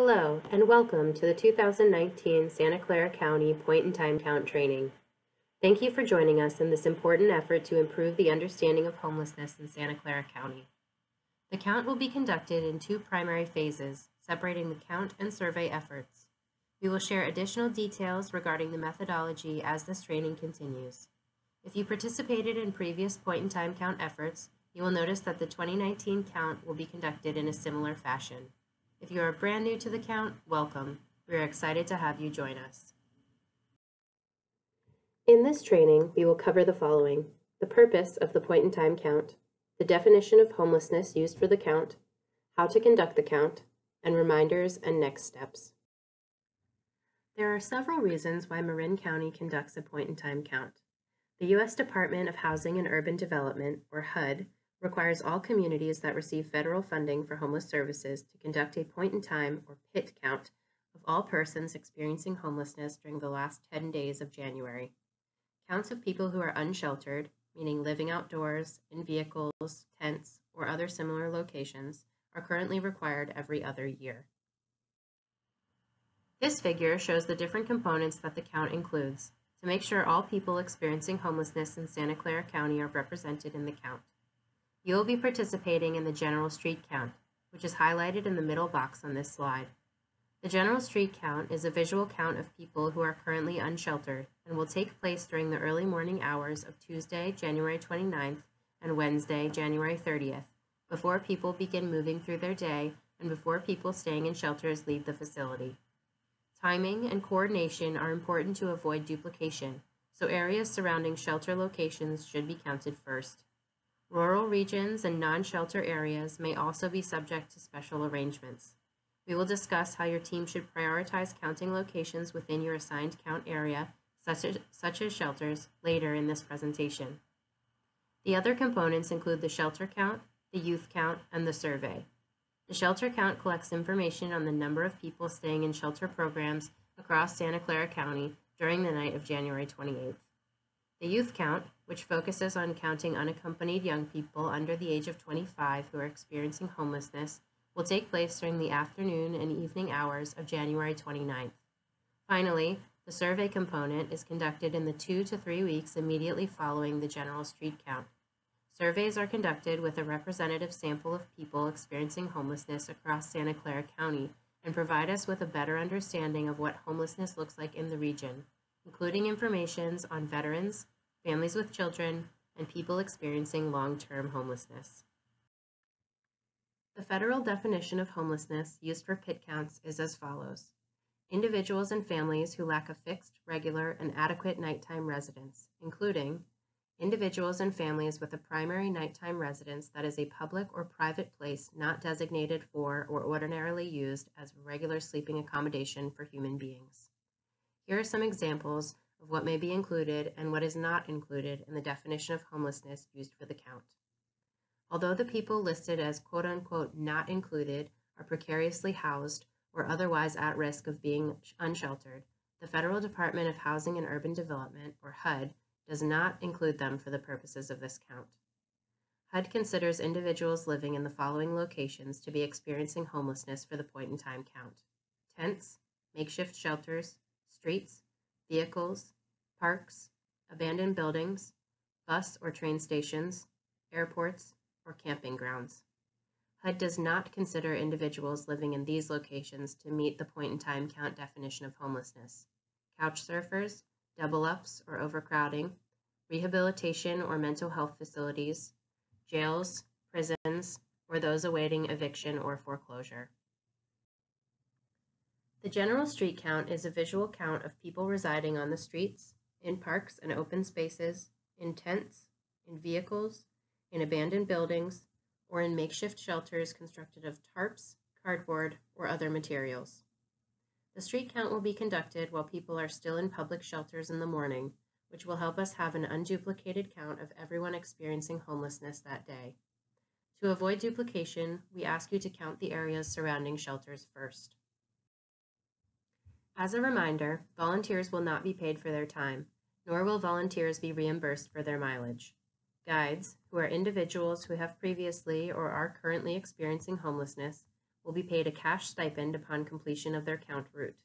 Hello, and welcome to the 2019 Santa Clara County Point-in-Time Count Training. Thank you for joining us in this important effort to improve the understanding of homelessness in Santa Clara County. The count will be conducted in two primary phases, separating the count and survey efforts. We will share additional details regarding the methodology as this training continues. If you participated in previous point-in-time count efforts, you will notice that the 2019 count will be conducted in a similar fashion. If you are brand new to the count, welcome. We are excited to have you join us. In this training, we will cover the following: the purpose of the point-in-time count, the definition of homelessness used for the count, how to conduct the count, and reminders and next steps. There are several reasons why Marin County conducts a point-in-time count. The U.S. Department of Housing and Urban Development, or HUD, requires all communities that receive federal funding for homeless services to conduct a point-in-time, or PIT, count of all persons experiencing homelessness during the last 10 days of January. Counts of people who are unsheltered, meaning living outdoors, in vehicles, tents, or other similar locations, are currently required every other year. This figure shows the different components that the count includes to make sure all people experiencing homelessness in Santa Clara County are represented in the count. You will be participating in the General Street Count, which is highlighted in the middle box on this slide. The General Street Count is a visual count of people who are currently unsheltered and will take place during the early morning hours of Tuesday, January 29th and Wednesday, January 30th, before people begin moving through their day and before people staying in shelters leave the facility. Timing and coordination are important to avoid duplication, so areas surrounding shelter locations should be counted first. Rural regions and non-shelter areas may also be subject to special arrangements. We will discuss how your team should prioritize counting locations within your assigned count area, such as shelters, later in this presentation. The other components include the shelter count, the youth count, and the survey. The shelter count collects information on the number of people staying in shelter programs across Santa Clara County during the night of January 28th. The youth count, which focuses on counting unaccompanied young people under the age of 25 who are experiencing homelessness, will take place during the afternoon and evening hours of January 29th. Finally, the survey component is conducted in the 2 to 3 weeks immediately following the General Street Count. Surveys are conducted with a representative sample of people experiencing homelessness across Santa Clara County and provide us with a better understanding of what homelessness looks like in the region, including information on veterans, families with children, and people experiencing long-term homelessness. The federal definition of homelessness used for PIT counts is as follows: individuals and families who lack a fixed, regular, and adequate nighttime residence, including individuals and families with a primary nighttime residence that is a public or private place not designated for or ordinarily used as regular sleeping accommodation for human beings. Here are some examples of what may be included and what is not included in the definition of homelessness used for the count. Although the people listed as quote-unquote not included are precariously housed or otherwise at risk of being unsheltered, the Federal Department of Housing and Urban Development, or HUD, does not include them for the purposes of this count. HUD considers individuals living in the following locations to be experiencing homelessness for the point-in-time count: tents, makeshift shelters, streets, vehicles, parks, abandoned buildings, bus or train stations, airports, or camping grounds. HUD does not consider individuals living in these locations to meet the point-in-time count definition of homelessness: couch surfers, double-ups or overcrowding, rehabilitation or mental health facilities, jails, prisons, or those awaiting eviction or foreclosure. The General Street Count is a visual count of people residing on the streets, in parks and open spaces, in tents, in vehicles, in abandoned buildings, or in makeshift shelters constructed of tarps, cardboard, or other materials. The street count will be conducted while people are still in public shelters in the morning, which will help us have an unduplicated count of everyone experiencing homelessness that day. To avoid duplication, we ask you to count the areas surrounding shelters first. As a reminder, volunteers will not be paid for their time, nor will volunteers be reimbursed for their mileage. Guides, who are individuals who have previously or are currently experiencing homelessness, will be paid a cash stipend upon completion of their count route.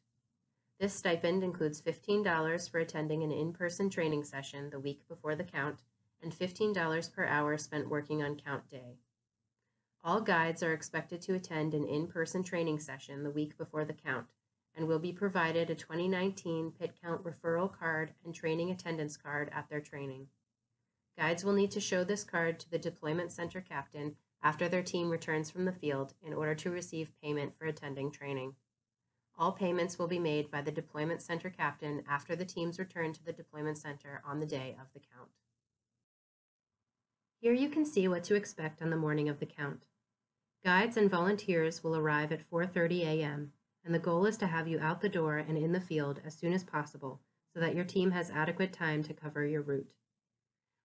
This stipend includes $15 for attending an in-person training session the week before the count and $15 per hour spent working on count day. All guides are expected to attend an in-person training session the week before the count and will be provided a 2019 Pit Count referral card and training attendance card at their training. Guides will need to show this card to the Deployment Center captain after their team returns from the field in order to receive payment for attending training. All payments will be made by the Deployment Center captain after the teams return to the Deployment Center on the day of the count. Here you can see what to expect on the morning of the count. Guides and volunteers will arrive at 4:30 a.m., and the goal is to have you out the door and in the field as soon as possible so that your team has adequate time to cover your route.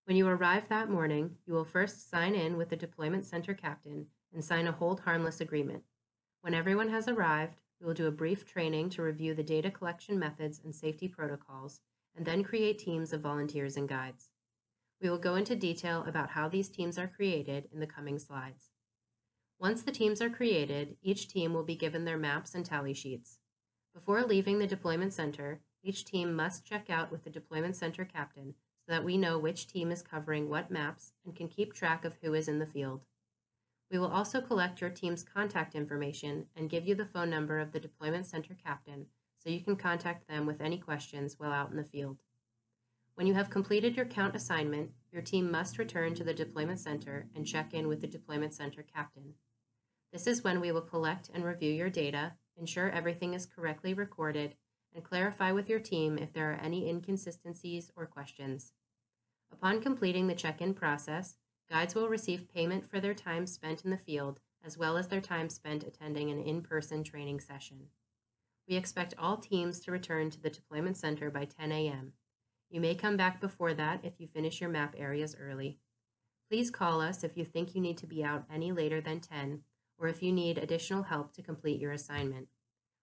When you arrive that morning, you will first sign in with the Deployment Center captain and sign a hold harmless agreement. When everyone has arrived, we will do a brief training to review the data collection methods and safety protocols, and then create teams of volunteers and guides. We will go into detail about how these teams are created in the coming slides. Once the teams are created, each team will be given their maps and tally sheets. Before leaving the Deployment Center, each team must check out with the Deployment Center captain so that we know which team is covering what maps and can keep track of who is in the field. We will also collect your team's contact information and give you the phone number of the Deployment Center captain so you can contact them with any questions while out in the field. When you have completed your count assignment, your team must return to the Deployment Center and check in with the Deployment Center captain. This is when we will collect and review your data, ensure everything is correctly recorded, and clarify with your team if there are any inconsistencies or questions. Upon completing the check-in process, guides will receive payment for their time spent in the field, as well as their time spent attending an in-person training session. We expect all teams to return to the Deployment Center by 10 a.m. You may come back before that if you finish your map areas early. Please call us if you think you need to be out any later than 10, or if you need additional help to complete your assignment.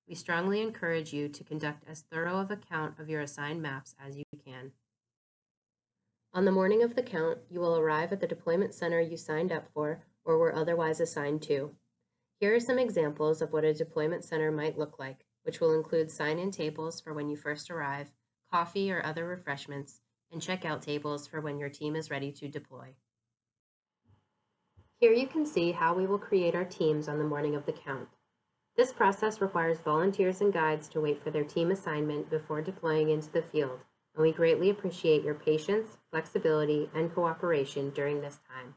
We strongly encourage you to conduct as thorough of a count of your assigned maps as you can. On the morning of the count, you will arrive at the Deployment Center you signed up for or were otherwise assigned to. Here are some examples of what a Deployment Center might look like, which will include sign-in tables for when you first arrive, coffee or other refreshments, and checkout tables for when your team is ready to deploy. Here you can see how we will create our teams on the morning of the count. This process requires volunteers and guides to wait for their team assignment before deploying into the field, and we greatly appreciate your patience, flexibility, and cooperation during this time.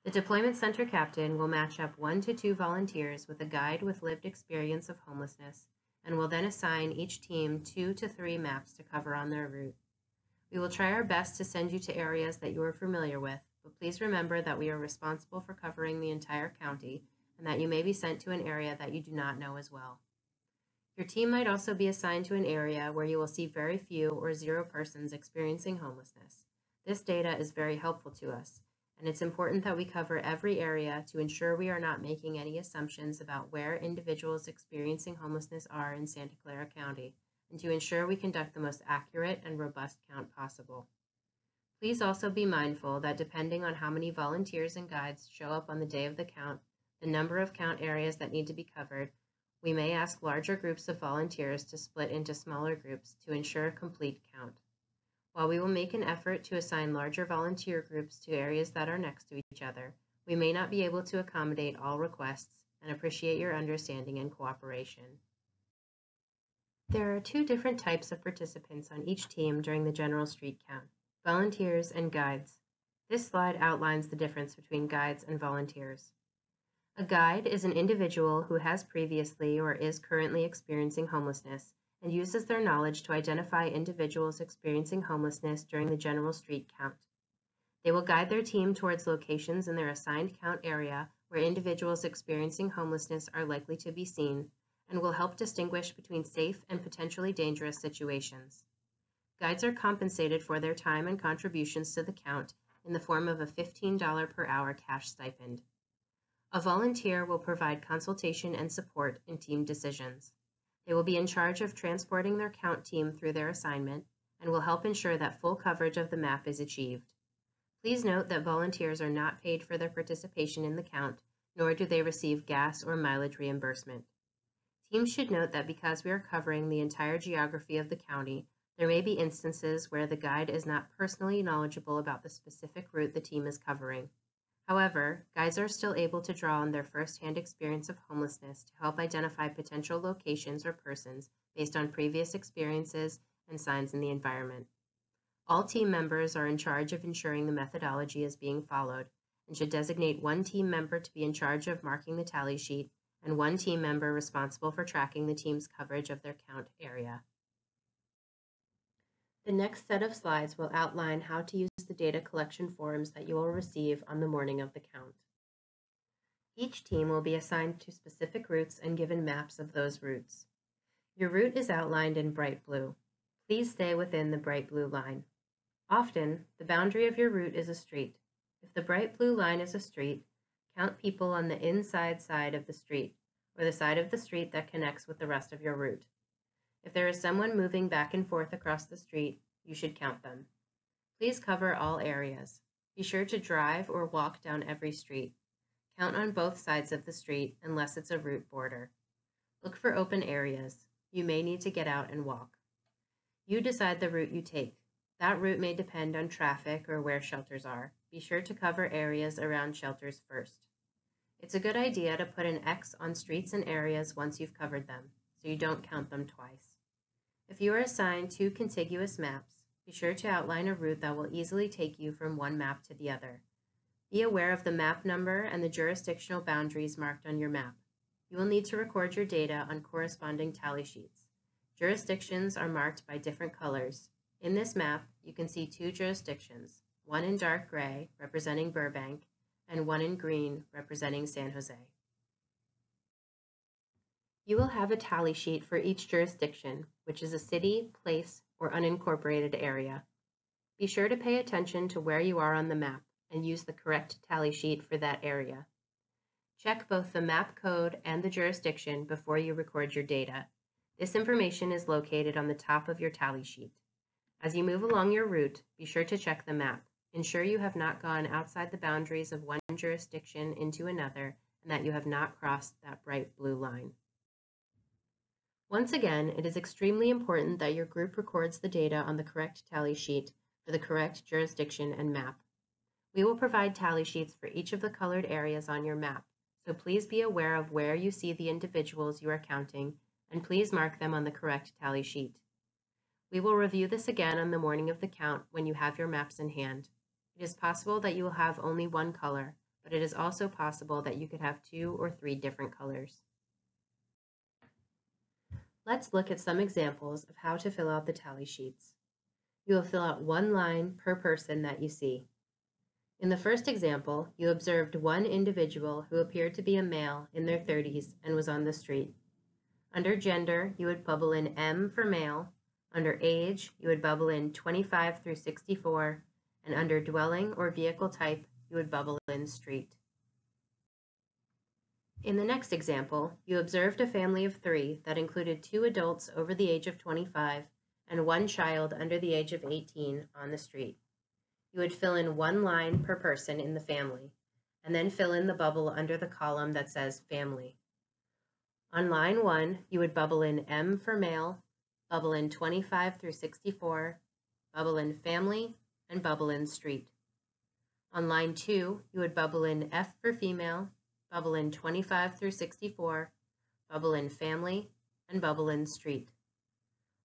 The Deployment Center captain will match up 1 to 2 volunteers with a guide with lived experience of homelessness, and will then assign each team 2 to 3 maps to cover on their route. We will try our best to send you to areas that you are familiar with, but please remember that we are responsible for covering the entire county and that you may be sent to an area that you do not know as well. Your team might also be assigned to an area where you will see very few or 0 persons experiencing homelessness. This data is very helpful to us, and it's important that we cover every area to ensure we are not making any assumptions about where individuals experiencing homelessness are in Santa Clara County, and to ensure we conduct the most accurate and robust count possible. Please also be mindful that depending on how many volunteers and guides show up on the day of the count, the number of count areas that need to be covered, we may ask larger groups of volunteers to split into smaller groups to ensure a complete count. While we will make an effort to assign larger volunteer groups to areas that are next to each other, we may not be able to accommodate all requests and appreciate your understanding and cooperation. There are 2 different types of participants on each team during the general street count: volunteers and guides. This slide outlines the difference between guides and volunteers. A guide is an individual who has previously or is currently experiencing homelessness and uses their knowledge to identify individuals experiencing homelessness during the general street count. They will guide their team towards locations in their assigned count area where individuals experiencing homelessness are likely to be seen, and will help distinguish between safe and potentially dangerous situations. Guides are compensated for their time and contributions to the count in the form of a $15 per hour cash stipend. A volunteer will provide consultation and support in team decisions. They will be in charge of transporting their count team through their assignment and will help ensure that full coverage of the map is achieved. Please note that volunteers are not paid for their participation in the count nor do they receive gas or mileage reimbursement. Teams should note that because we are covering the entire geography of the county, there may be instances where the guide is not personally knowledgeable about the specific route the team is covering. However, guides are still able to draw on their first-hand experience of homelessness to help identify potential locations or persons based on previous experiences and signs in the environment. All team members are in charge of ensuring the methodology is being followed and should designate one team member to be in charge of marking the tally sheet and one team member responsible for tracking the team's coverage of their count area. The next set of slides will outline how to use the data collection forms that you will receive on the morning of the count. Each team will be assigned to specific routes and given maps of those routes. Your route is outlined in bright blue. Please stay within the bright blue line. Often, the boundary of your route is a street. If the bright blue line is a street, count people on the inside side of the street, or the side of the street that connects with the rest of your route. If there is someone moving back and forth across the street, you should count them. Please cover all areas. Be sure to drive or walk down every street. Count on both sides of the street unless it's a route border. Look for open areas. You may need to get out and walk. You decide the route you take. That route may depend on traffic or where shelters are. Be sure to cover areas around shelters first. It's a good idea to put an X on streets and areas once you've covered them, so you don't count them twice. If you are assigned two contiguous maps, be sure to outline a route that will easily take you from one map to the other. Be aware of the map number and the jurisdictional boundaries marked on your map. You will need to record your data on corresponding tally sheets. Jurisdictions are marked by different colors. In this map, you can see two jurisdictions, one in dark gray, representing Burbank, and one in green, representing San Jose. You will have a tally sheet for each jurisdiction, which is a city, place, or unincorporated area. Be sure to pay attention to where you are on the map and use the correct tally sheet for that area. Check both the map code and the jurisdiction before you record your data. This information is located on the top of your tally sheet. As you move along your route, be sure to check the map. Ensure you have not gone outside the boundaries of one jurisdiction into another and that you have not crossed that bright blue line. Once again, it is extremely important that your group records the data on the correct tally sheet for the correct jurisdiction and map. We will provide tally sheets for each of the colored areas on your map, so please be aware of where you see the individuals you are counting, and please mark them on the correct tally sheet. We will review this again on the morning of the count when you have your maps in hand. It is possible that you will have only one color, but it is also possible that you could have 2 or 3 different colors. Let's look at some examples of how to fill out the tally sheets. You will fill out one line per person that you see. In the first example, you observed one individual who appeared to be a male in their 30s and was on the street. Under gender, you would bubble in M for male. Under age, you would bubble in 25 through 64, and under dwelling or vehicle type, you would bubble in street. In the next example, you observed a family of 3 that included 2 adults over the age of 25 and 1 child under the age of 18 on the street. You would fill in one line per person in the family, and then fill in the bubble under the column that says family. On line 1, you would bubble in M for male, bubble in 25 through 64, bubble in family, and bubble in street. On line 2, you would bubble in F for female, bubble in 25 through 64, bubble in family, and bubble in street.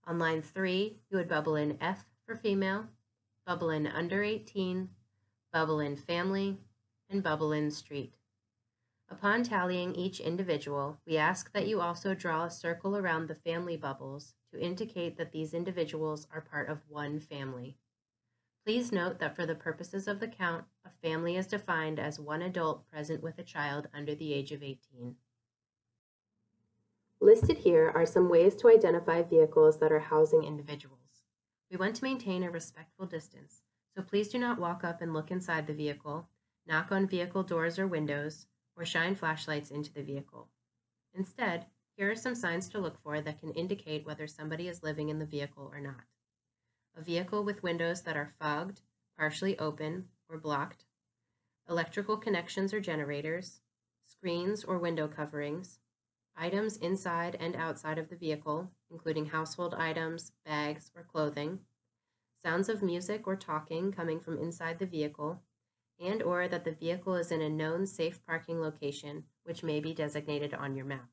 On line 3, you would bubble in F for female, bubble in under 18, bubble in family, and bubble in street. Upon tallying each individual, we ask that you also draw a circle around the family bubbles to indicate that these individuals are part of one family. Please note that for the purposes of the count, a family is defined as one adult present with a child under the age of 18. Listed here are some ways to identify vehicles that are housing individuals. We want to maintain a respectful distance, so please do not walk up and look inside the vehicle, knock on vehicle doors or windows, or shine flashlights into the vehicle. Instead, here are some signs to look for that can indicate whether somebody is living in the vehicle or not. A vehicle with windows that are fogged, partially open, or blocked, electrical connections or generators, screens or window coverings, items inside and outside of the vehicle, including household items, bags, or clothing, sounds of music or talking coming from inside the vehicle, and or that the vehicle is in a known safe parking location, which may be designated on your map.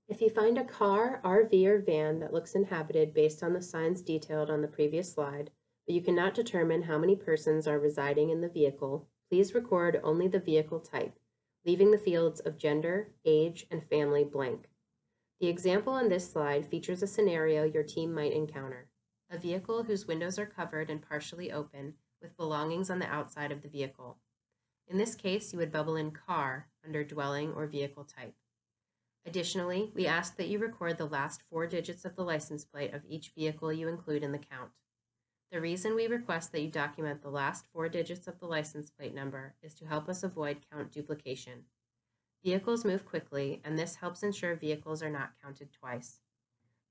If you find a car, RV, or van that looks inhabited based on the signs detailed on the previous slide, but you cannot determine how many persons are residing in the vehicle, please record only the vehicle type, leaving the fields of gender, age, and family blank. The example on this slide features a scenario your team might encounter: a vehicle whose windows are covered and partially open, with belongings on the outside of the vehicle. In this case, you would bubble in car under dwelling or vehicle type. Additionally, we ask that you record the last 4 digits of the license plate of each vehicle you include in the count. The reason we request that you document the last 4 digits of the license plate number is to help us avoid count duplication. Vehicles move quickly, and this helps ensure vehicles are not counted twice.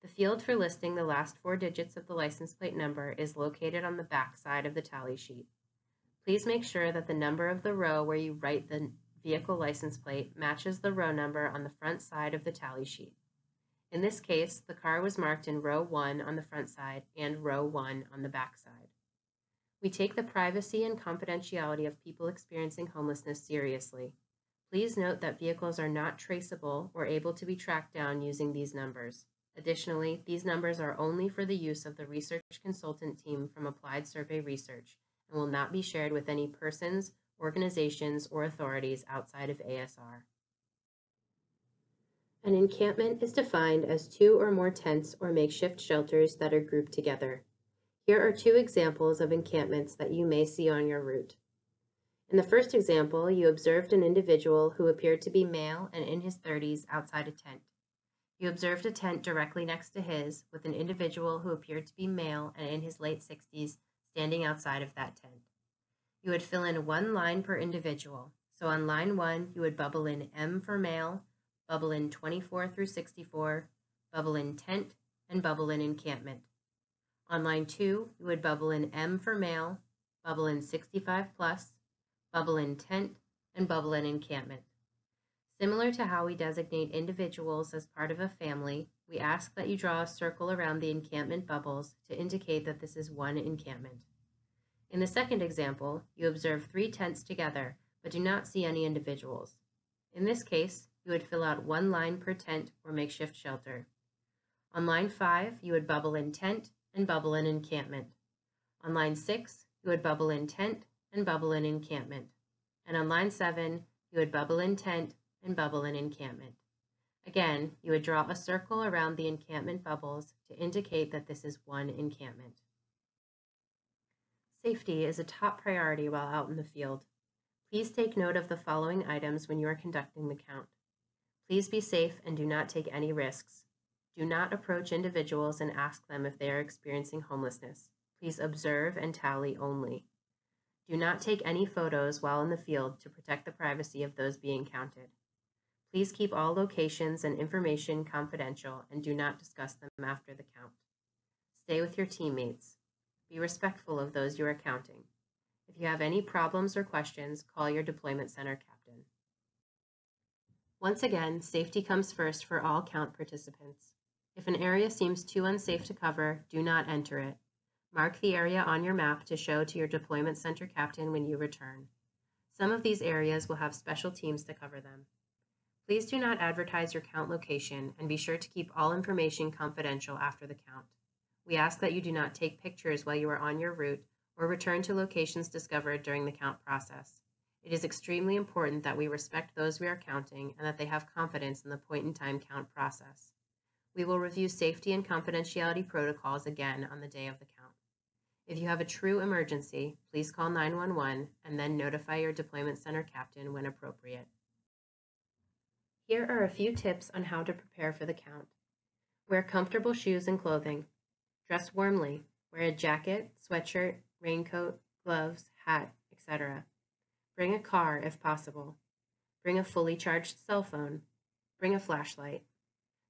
The field for listing the last 4 digits of the license plate number is located on the back side of the tally sheet. Please make sure that the number of the row where you write the vehicle license plate matches the row number on the front side of the tally sheet. In this case, the car was marked in row 1 on the front side and row 1 on the back side. We take the privacy and confidentiality of people experiencing homelessness seriously. Please note that vehicles are not traceable or able to be tracked down using these numbers. Additionally, these numbers are only for the use of the research consultant team from Applied Survey Research and will not be shared with any persons, organizations, or authorities outside of ASR. An encampment is defined as 2 or more tents or makeshift shelters that are grouped together. Here are 2 examples of encampments that you may see on your route. In the first example, you observed an individual who appeared to be male and in his 30s outside a tent. You observed a tent directly next to his with an individual who appeared to be male and in his late 60s standing outside of that tent. You would fill in 1 line per individual. So on line 1, you would bubble in M for male, bubble in 24 through 64, bubble in tent, and bubble in encampment. On line 2, you would bubble in M for male, bubble in 65 plus, bubble in tent, and bubble in encampment. Similar to how we designate individuals as part of a family, we ask that you draw a circle around the encampment bubbles to indicate that this is one encampment. In the second example, you observe 3 tents together, but do not see any individuals. In this case, you would fill out 1 line per tent or makeshift shelter. On line 5, you would bubble in tent and bubble in encampment. On line 6, you would bubble in tent and bubble in encampment. And on line 7, you would bubble in tent and bubble in encampment. Again, you would draw a circle around the encampment bubbles to indicate that this is one encampment. Safety is a top priority while out in the field. Please take note of the following items when you are conducting the count. Please be safe and do not take any risks. Do not approach individuals and ask them if they are experiencing homelessness. Please observe and tally only. Do not take any photos while in the field to protect the privacy of those being counted. Please keep all locations and information confidential and do not discuss them after the count. Stay with your teammates. Be respectful of those you are counting. If you have any problems or questions, call your deployment center captain. Once again, safety comes first for all count participants. If an area seems too unsafe to cover, do not enter it. Mark the area on your map to show to your deployment center captain when you return. Some of these areas will have special teams to cover them. Please do not advertise your count location and be sure to keep all information confidential after the count. We ask that you do not take pictures while you are on your route or return to locations discovered during the count process. It is extremely important that we respect those we are counting and that they have confidence in the point-in-time count process. We will review safety and confidentiality protocols again on the day of the count. If you have a true emergency, please call 911 and then notify your deployment center captain when appropriate. Here are a few tips on how to prepare for the count. Wear comfortable shoes and clothing. Dress warmly. Wear a jacket, sweatshirt, raincoat, gloves, hat, etc. Bring a car if possible. Bring a fully charged cell phone. Bring a flashlight.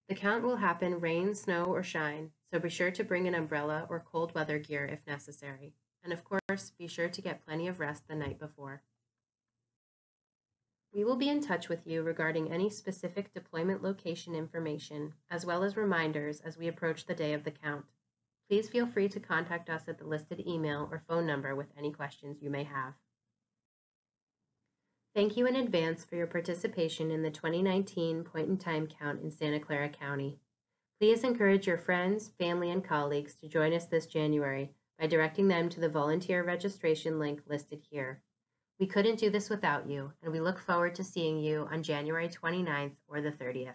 The count will happen rain, snow, or shine, so be sure to bring an umbrella or cold weather gear if necessary. And of course, be sure to get plenty of rest the night before. We will be in touch with you regarding any specific deployment location information, as well as reminders as we approach the day of the count. Please feel free to contact us at the listed email or phone number with any questions you may have. Thank you in advance for your participation in the 2019 Point in Time Count in Santa Clara County. Please encourage your friends, family, and colleagues to join us this January by directing them to the volunteer registration link listed here. We couldn't do this without you, and we look forward to seeing you on January 29th or the 30th.